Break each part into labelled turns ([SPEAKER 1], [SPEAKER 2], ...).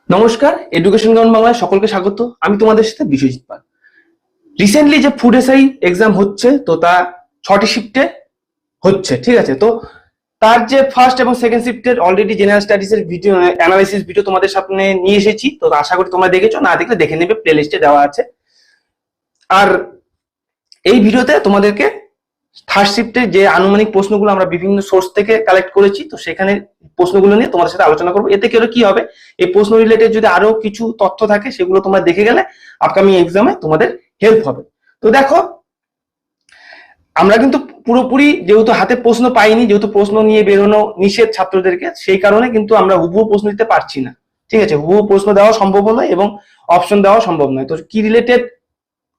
[SPEAKER 1] নমস্কার, education ground বাংলায় সকলকে স্বাগত। আমি তোমাদের সাথে বিশ্বজিৎ পাল। রিসেন্টলি যে ফুড এসআই এক্সাম হচ্ছে, তো তা 6টি শিফটে হচ্ছে, ঠিক আছে। তো তার যে ফার্স্ট এবং সেকেন্ড শিফটের অলরেডি জেনারেল স্টাডিজ এর ভিডিও অ্যানালাইসিস ভিডিও তোমাদের সামনে নিয়ে এসেছি। তো আশা করি তোমরা দেখেছো, না দেখলে দেখে নেবে, প্লে লিস্টে দেওয়া আছে। আর এই ভিডিওতে তোমাদেরকে থার্ড শিফটে যে আনুমানিক প্রশ্নগুলো আমরা বিভিন্ন সোর্স থেকে কালেক্ট করেছি, তো সেখানে প্রশ্নগুলো নিয়ে তোমাদের সাথে আলোচনা করবো। এতে করে কি হবে, এই প্রশ্ন রিলেটেড যদি আরো কিছু তথ্য থাকে সেগুলো তোমরা দেখে গেলে আপকামিং এক্সামে তোমাদের হেল্প হবে। তো দেখো, আমরা কিন্তু পুরোপুরি যেহেতু হাতে প্রশ্ন পাইনি, যেহেতু প্রশ্ন নিয়ে বেরোনো নিষেধ ছাত্রদেরকে, সেই কারণে কিন্তু আমরা হুবহু প্রশ্ন দিতে পারছি না, ঠিক আছে। হুবহু প্রশ্ন দেওয়া সম্ভব নয় এবং অপশন দেওয়া সম্ভব নয়। তো কি রিলেটেড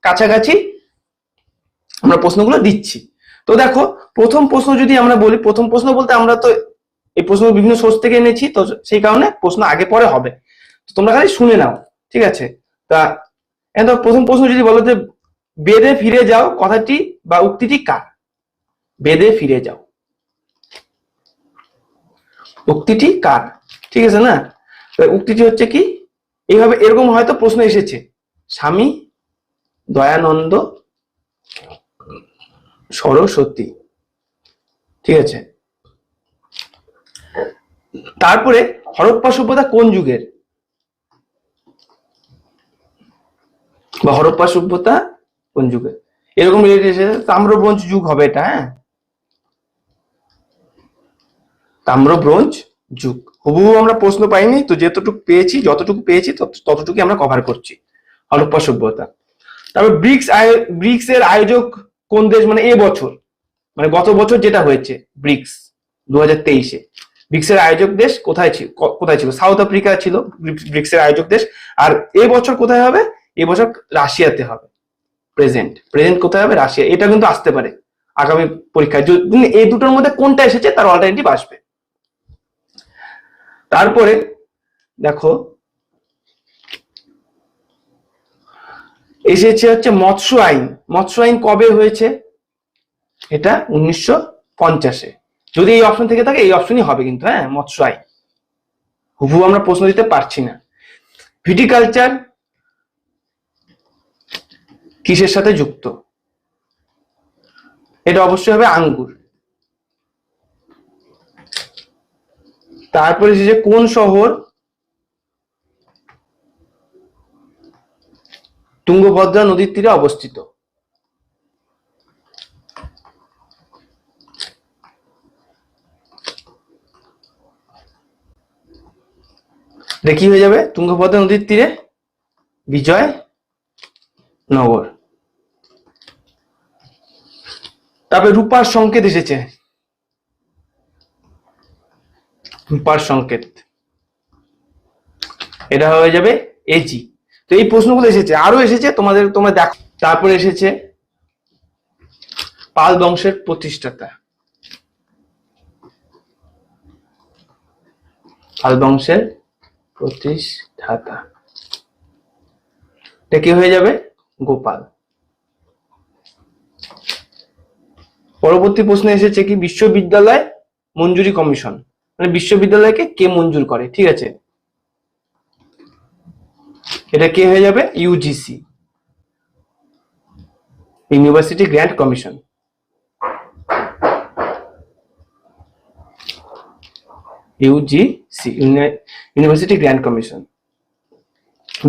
[SPEAKER 1] কাছাকাছি আমরা প্রশ্নগুলো দিচ্ছি। তো দেখো, প্রথম প্রশ্ন যদি আমরা বলি, প্রথম প্রশ্ন বলতে আমরা তো এই প্রশ্ন বিভিন্ন সোর্স থেকে এনেছি, তো সেই কারণে প্রশ্ন আগে পরে হবে, তো তোমরা খালি শুনে নাও, ঠিক আছে। তা প্রথম প্রশ্ন যদি বলো যে বেদে ফিরে যাও কথাটি বা উক্তিটি কার? বেদে ফিরে যাও উক্তিটি কার, ঠিক আছে না? উক্তিটি হচ্ছে কি, এইভাবে এরকম হয়তো প্রশ্ন এসেছে, স্বামী দয়ানন্দ সরস্বতী, ঠিক আছে। তারপরে হরপ্পা সভ্যতা কোন যুগের, বা হরপ্পা সভ্যতা কোন যুগের, এরকম তাম্র ব্রোঞ্জ যুগ হবে এটা, হ্যাঁ, তাম্র ব্রোঞ্জ যুগ। হুবহু আমরা প্রশ্ন পাইনি, তো যতটুকু পেয়েছি ততটুকু আমরা কভার করছি। হরপ্পা সভ্যতা। তারপর ব্রিক্স এর আয়োজক কোন দেশ, মানে এ বছর, মানে গত বছর যেটা হয়েছে ব্রিক্স 2023-এ, ব্রিক্স এর আয়োজক দেশ কোথায় ছিল? সাউথ আফ্রিকা ছিল ব্রিক্স এর আয়োজক দেশ। আর এ বছর কোথায় হবে? এ বছর রাশিয়াতে হবে। প্রেজেন্ট কোথায় হবে? রাশিয়া। এটা কিন্তু আসতে পারে আগামী পরীক্ষায়, যদি এই দুটোর মধ্যে কোনটা এসেছে তার অল্টারনেটিভ আসবে। তারপরে দেখো, এসেছে হচ্ছে মৎস্য আইন। মৎস্য আইন কবে হয়েছে? এটা 1950-এ। যদি এই অপশন থেকে থাকে এই অপশনই হবে কিন্তু, হ্যাঁ, মৎস্য আইন। হুবহু আমরা প্রশ্ন দিতে পারছি না। ভিটিকালচার কিসের সাথে যুক্ত? এটা অবশ্যই হবে আঙ্গুর। তারপরে এসেছে কোন শহর তুঙ্গভদ্রা নদীর তীরে অবস্থিত? এটা কি হয়ে যাবে? তুঙ্গভদ্রা নদীর তীরে বিজয়নগর। তারপরে রূপার সংকেত এসেছে, রূপার সংকেত, এটা হয়ে যাবে এজি। তো এই প্রশ্নগুলো এসেছে, আরো এসেছে, তোমরা দেখো। তারপরে এসেছে পাল বংশের প্রতিষ্ঠাতা, পাল বংশের প্রতিষ্ঠাতা, এটা কি হয়ে যাবে? গোপাল। পরবর্তী প্রশ্ন এসেছে কি, বিশ্ববিদ্যালয় মঞ্জুরি কমিশন, মানে বিশ্ববিদ্যালয়কে কে মঞ্জুর করে, ঠিক আছে। এটা কে হয়ে যাবে? UGC, university grant commission. UGC, university grant commission,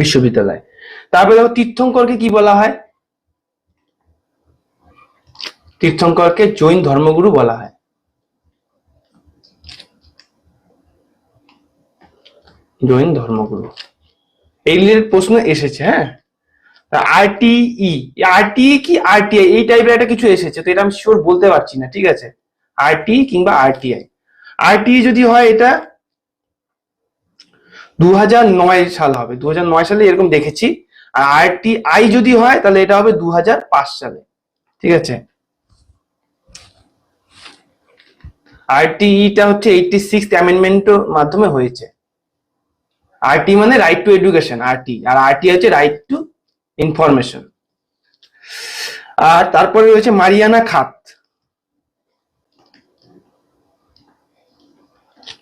[SPEAKER 1] বিশ্ববিদ্যালয়। তারপরে দেখো, তীর্থঙ্করকে কি বলা হয়? তীর্থঙ্করকে জৈন ধর্মগুরু বলা হয়। জৈন ধর্মগুরু, এই রিলেটেড প্রশ্ন এসেছে, হ্যাঁ। আরটিই, আরটিই কি আরটিআই, এই টাইপের একটা কিছু এসেছে, তো এটা আমি শিওর বলতে পারছি না, ঠিক আছে। আরটিই কিংবা আরটিআই। আরটিই যদি হয় এটা 2009 সাল হবে, 2009 সালে এরকম দেখেছি। আর আরটিআই যদি হয় তাহলে এটা হবে 2005 সালে, ঠিক আছে। আরটিইটা হচ্ছে 86th অ্যামেন্ডমেন্টের মাধ্যমে হয়েছে। আরটি মানে রাইট টু এডুকেশন, আরটি, আর আরটি হচ্ছে রাইট টু ইনফরমেশন। আর তারপরে রয়েছে মারিয়ানা খাত।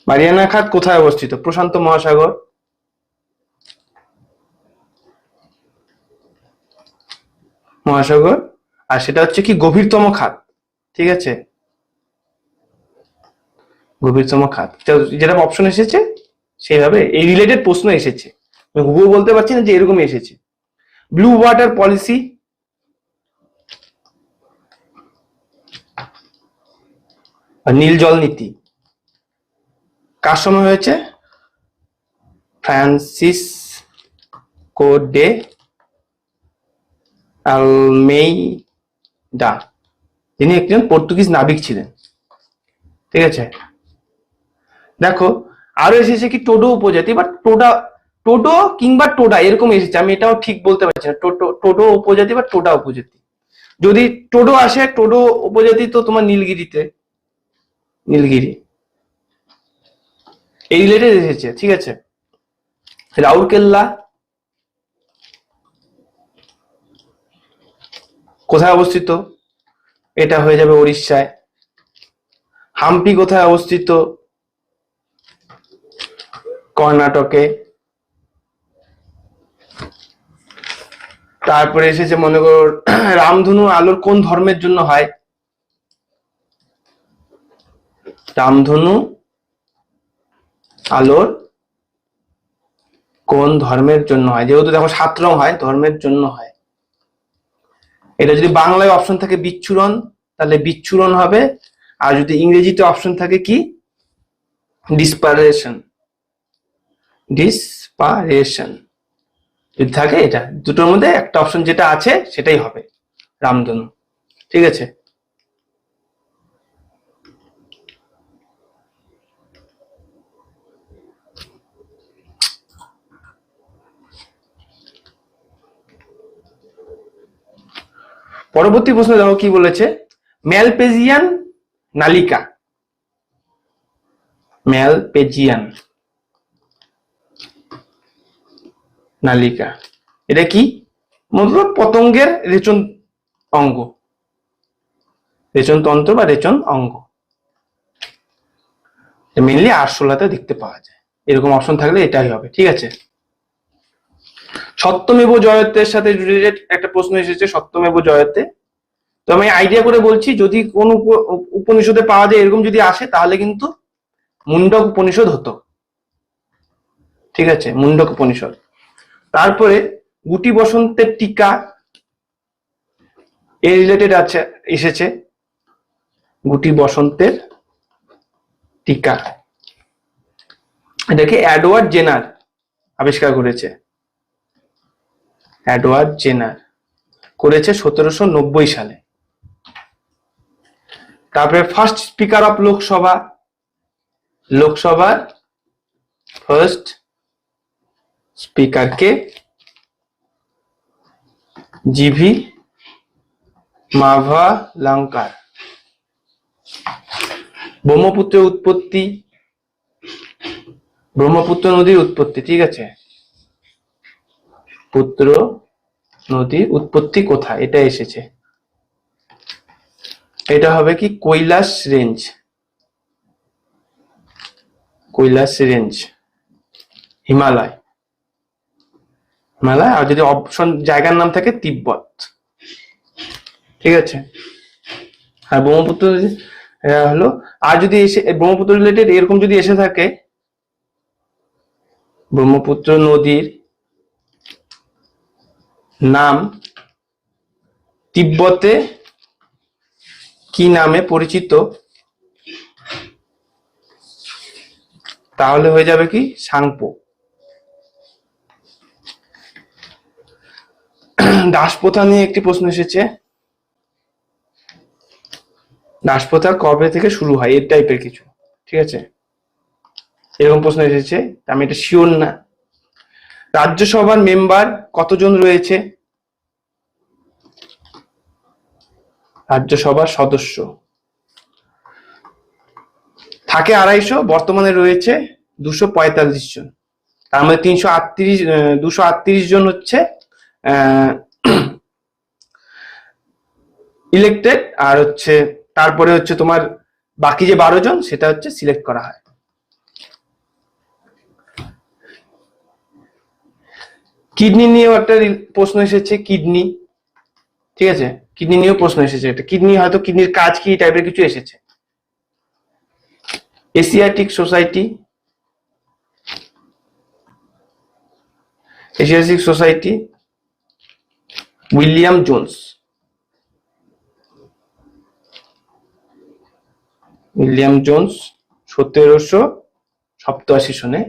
[SPEAKER 1] মারিয়ানা খাত কোথায় অবস্থিত? প্রশান্ত মহাসাগর, মহাসাগর, আর সেটা হচ্ছে কি গভীরতম খাত। ঠিক আছে, গভীরতম খাত, যেটা অপশন এসেছে সেইভাবে এই রিলেটেড প্রশ্ন এসেছে, হুবহু বলতে পারছি না যে এরকমই এসেছে। ব্লু ওয়াটার পলিসি, নীল জল নীতি কার সময় হয়েছে? ফ্রান্সিসকো ডে আলমেইডা, তিনি একজন পর্তুগিজ নাবিক ছিলেন। ঠিক আছে, দেখো আরো এসেছে কি টোডো উপজাতি, বাট টোডো কিংবা টোডা এরকম এসেছে, আমি এটাও ঠিক বলতে পারছি না, টোডো উপজাতি বা টোডা উপজাতি। যদি টোডো আসে, টোডো উপজাতি তো তোমার নীলগিরিতে, নীলগিরি এই রিলেটেড এসেছে। ঠিক আছে, রাউরকেল্লা কোথায় অবস্থিত? এটা হয়ে যাবে উড়িষ্যায়। হাম্পি কোথায় অবস্থিত? কর্ণাটকে। তারপরে এসেছে মনে করো রামধনু আলোর কোন ধর্মের জন্য হয়? রামধনু আলোর কোন ধর্মের জন্য হয়? যেহেতু দেখো 7 রং হয়, ধর্মের জন্য হয়। এটা যদি বাংলায় অপশন থাকে বিচ্ছুরণ, তাহলে বিচ্ছুরণ হবে, আর যদি ইংরেজিতে অপশন থাকে কি ডিসপারেশন, ডিসপারেশন যদি থাকে, এটা দুটোর মধ্যে একটা অপশন যেটা আছে সেটাই হবে রামধনু। ঠিক আছে, পরবর্তী প্রশ্ন দেখো কি বলেছে, ম্যালপেজিয়ান নালিকা, ম্যালপেজিয়ান নালিকা এটা কি? মতলব পতঙ্গের রেচন অঙ্গ, রেচন তন্ত্র বা রেচন অঙ্গ, মেনলি আরশোলাতে দেখতে পাওয়া যায়। এরকম অপশন থাকলে এটাই হবে। ঠিক আছে, সত্যমেব জয়তের সাথে রিলেটেড একটা প্রশ্ন এসেছে, সত্যমেব জয়তে। তো আমি আইডিয়া করে বলছি, যদি কোন উপনিষদে পাওয়া যায় এরকম যদি আসে, তাহলে কিন্তু মুন্ডক উপনিষদ হতো। ঠিক আছে, মুন্ডক উপনিষদ। তারপরে গুটি বসন্তের টিকা এর রিলেটেড আছে, এসেছে গুটি বসন্তের টিকা, এটাকে এডওয়ার্ড জেনার আবিষ্কার করেছে, এডওয়ার্ড জেনার করেছে 1790 সালে। তারপরে ফার্স্ট স্পিকার অফ লোকসভা, লোকসভার ফার্স্ট স্পিকার কে? জিভি মাভালাঙ্কার। ব্রহ্মপুত্রের উৎপত্তি, ব্রহ্মপুত্র নদীর উৎপত্তি। ঠিক আছে, পুত্র নদীর উৎপত্তি কোথায়, এটা এসেছে, এটা হবে কি কৈলাস রেঞ্জ, কৈলাস রেঞ্জ হিমালয়, হিমালয়। আর যদি অপশন জায়গার নাম থাকে তিব্বত। ঠিক আছে, আর ব্রহ্মপুত্র হলো, আর যদি এসে ব্রহ্মপুত্র রিলেটেড এরকম যদি এসে থাকে, ব্রহ্মপুত্র নদীর নাম তিব্বতে কি নামে পরিচিত, তাহলে হয়ে যাবে কি সাংপো। দাসপ্রথা নিয়ে একটি প্রশ্ন এসেছে, দাসপ্রথা কবে থেকে শুরু হয়, এই টাইপের কিছু। ঠিক আছে, এরকম প্রশ্ন এসেছে, আমি এটা শিওর না। রাজ্যসভার মেম্বার কতজন রয়েছে? রাজ্যসভার সদস্য থাকে 250, বর্তমানে রয়েছে 245 জন। তার মধ্যে 238 জন হচ্ছে ইলেক্টেড, আর হচ্ছে তারপরে হচ্ছে তোমার বাকি যে 12 জন সেটা হচ্ছে সিলেক্ট করা হয়। কিডনি নিয়েও একটা প্রশ্ন এসেছে, কিডনি। ঠিক আছে, কিডনি নিয়েও প্রশ্ন এসেছে, এটা কিডনি হয়তো কিডনির কাজ কি টাইপের কিছু এসেছে। Asiatic society, Asiatic society, William Jones, William Jones 1787 সনে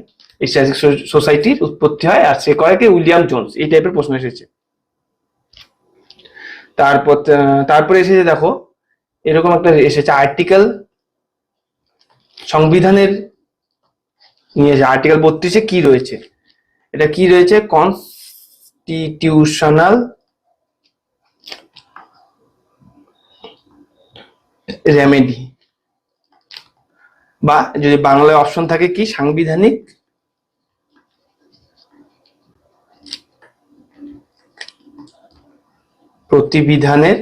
[SPEAKER 1] এশিয়াটিক সোসাইটির উৎপত্তি হয়, আর সে কয়েকে উইলিয়াম জোন্স, এই টাইপের প্রশ্ন এসেছে। তারপরে এসেছে দেখো এরকম একটা এসেছে আর্টিকেল, সংবিধানের নিয়ে আর্টিকেল 32-এ কি রয়েছে, এটা কি রয়েছে, কনস্টিটিউশনাল রেমেডি, বা যদি বাংলায় অপশন থাকে কি, সাংবিধানিক প্রতিবিধানের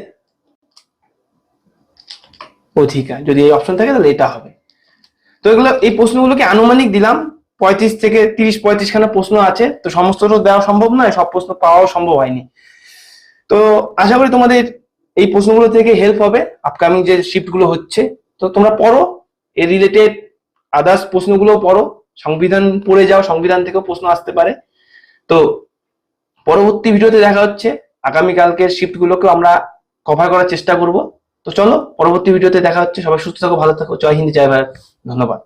[SPEAKER 1] অধিকার, যদি এই অপশন থাকে তাহলে এটা হবে। তো এগুলো, এই প্রশ্নগুলোকে আনুমানিক দিলাম, 35 থেকে 30-35 খানা প্রশ্ন আছে, তো সমস্তটা দেওয়া সম্ভব নয়, সব প্রশ্ন পাওয়াও সম্ভব হয়নি। তো আশা করি তোমাদের এই প্রশ্নগুলো থেকে হেল্প হবে আপকামিং যে শিফট গুলো হচ্ছে। তো তোমরা পড়ো, এর রিলেটেড আদার্স প্রশ্নগুলো পড়ো, সংবিধান পড়ে যাও, সংবিধান থেকেও প্রশ্ন আসতে পারে। তো পরবর্তী ভিডিওতে দেখা হচ্ছে, আগামীকালকের শিফট গুলোকেও আমরা কভার করার চেষ্টা করব। তো চলো পরবর্তী ভিডিওতে দেখা হচ্ছে, সবাই সুস্থ থাকো, ভালো থাকো, জয় হিন্দ, জয় ভারত, ধন্যবাদ।